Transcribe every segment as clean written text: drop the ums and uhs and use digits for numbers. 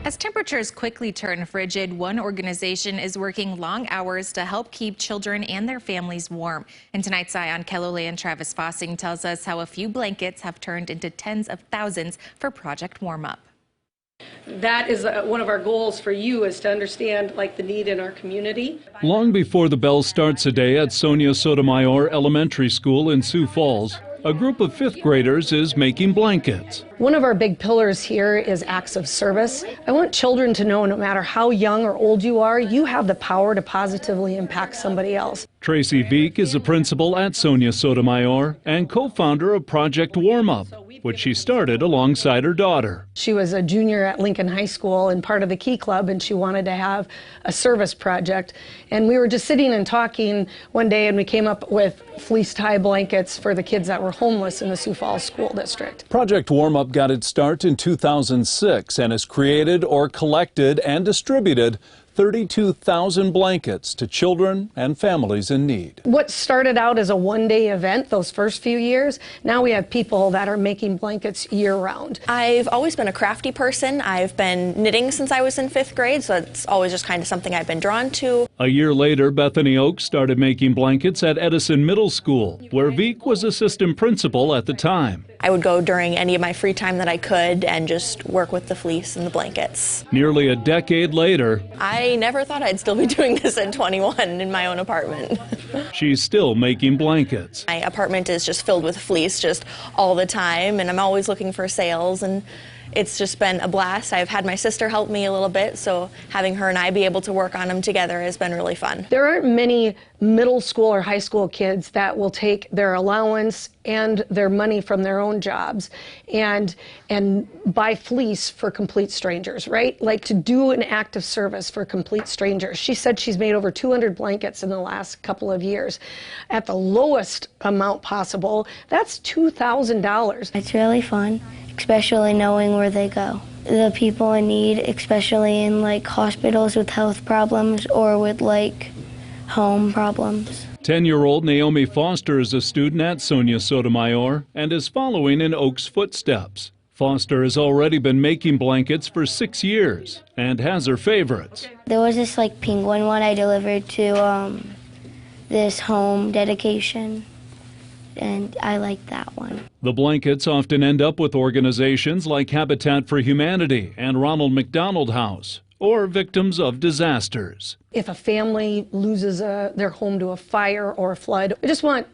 As temperatures quickly turn frigid, one organization is working long hours to help keep children and their families warm. In tonight's SIOUX KELOLAND, Travis Fossing tells us how a few blankets have turned into tens of thousands for Project Warm Up. That is one of our goals for you, is to understand the need in our community. Long before the bell starts a day at Sonia Sotomayor Elementary School in Sioux Falls, a group of fifth graders is making blankets. One of our big pillars here is acts of service. I want children to know no matter how young or old you are, you have the power to positively impact somebody else. TRACY is a principal at Sonia Sotomayor and co-founder of Project Warm Up, which she started alongside her daughter. She was a junior at Lincoln High School and part of the Key Club, and she wanted to have a service project. And we were just sitting and talking one day, and we came up with fleece-tie blankets for the kids that were homeless in the Sioux Falls School District. Project Warm Up got its start in 2006 and has created or collected and distributed 32,000 blankets to children and families in need. What started out as a one-day event those first few years, now we have people that are making blankets year-round. I've always been a crafty person. I've been knitting since I was in 5th grade, so it's always just kind of something I've been drawn to. A year later, Bethany Oaks started making blankets at Edison Middle School, where Veek was assistant principal at the time. I would go during any of my free time that I could and just work with the fleece and the blankets. Nearly a decade later, I never thought I'd still be doing this at 21 in my own apartment. She's still making blankets. My apartment is just filled with fleece just all the time, and I'm always looking for sales, and it's just been a blast. I've had my sister help me a little bit, so having her and I be able to work on them together has been really fun. There aren't many middle school or high school kids that will take their allowance and their money from their own jobs and buy fleece for complete strangers, right? Like to do an act of service for complete strangers. She said she's made over 200 blankets in the last couple of years. At the lowest amount possible, that's $2,000. It's really fun, especially knowing where they go. The people in need, especially in hospitals with health problems or with home problems. 10-year-old Naomi Foster is a student at Sonia Sotomayor and is following in Oak's footsteps. Foster has already been making blankets for 6 years and has her favorites. There was this penguin one I delivered to this home dedication, and I like that one. The blankets often end up with organizations like Habitat for Humanity and Ronald McDonald House, or victims of disasters. If a family loses their home to a fire or a flood, I just want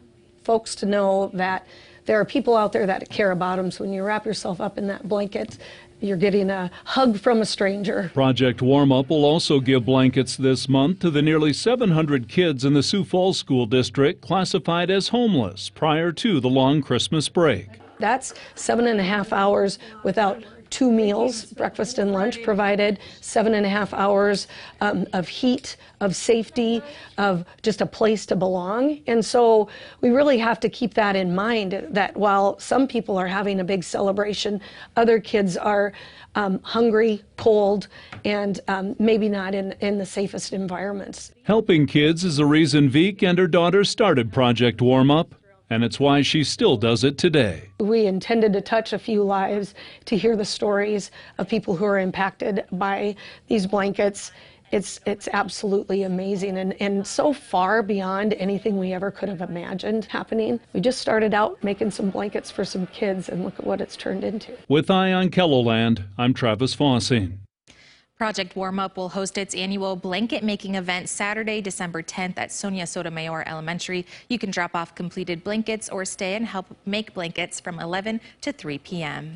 folks to know that there are people out there that care about them. So when you wrap yourself up in that blanket, you're getting a hug from a stranger. Project Warm Up will also give blankets this month to the nearly 700 kids in the Sioux Falls School District classified as homeless prior to the long Christmas break. That's 7.5 hours without 2 meals, breakfast and lunch provided, 7.5 hours of heat, of safety, of just a place to belong. And so we really have to keep that in mind, that while some people are having a big celebration, other kids are hungry, cold, and maybe not in the safest environments. Helping kids is the reason Veek and her daughter started Project Warm Up, and it's why she still does it today. We intended to touch a few lives, to hear the stories of people who are impacted by these blankets. It's absolutely amazing and so far beyond anything we ever could have imagined happening. We just started out making some blankets for some kids, and look at what it's turned into. With SIOUX KELOLAND, I'm Travis Fossing. Project Warm Up will host its annual blanket making event Saturday, December 10th at Sonia Sotomayor Elementary. You can drop off completed blankets or stay and help make blankets from 11 to 3 p.m.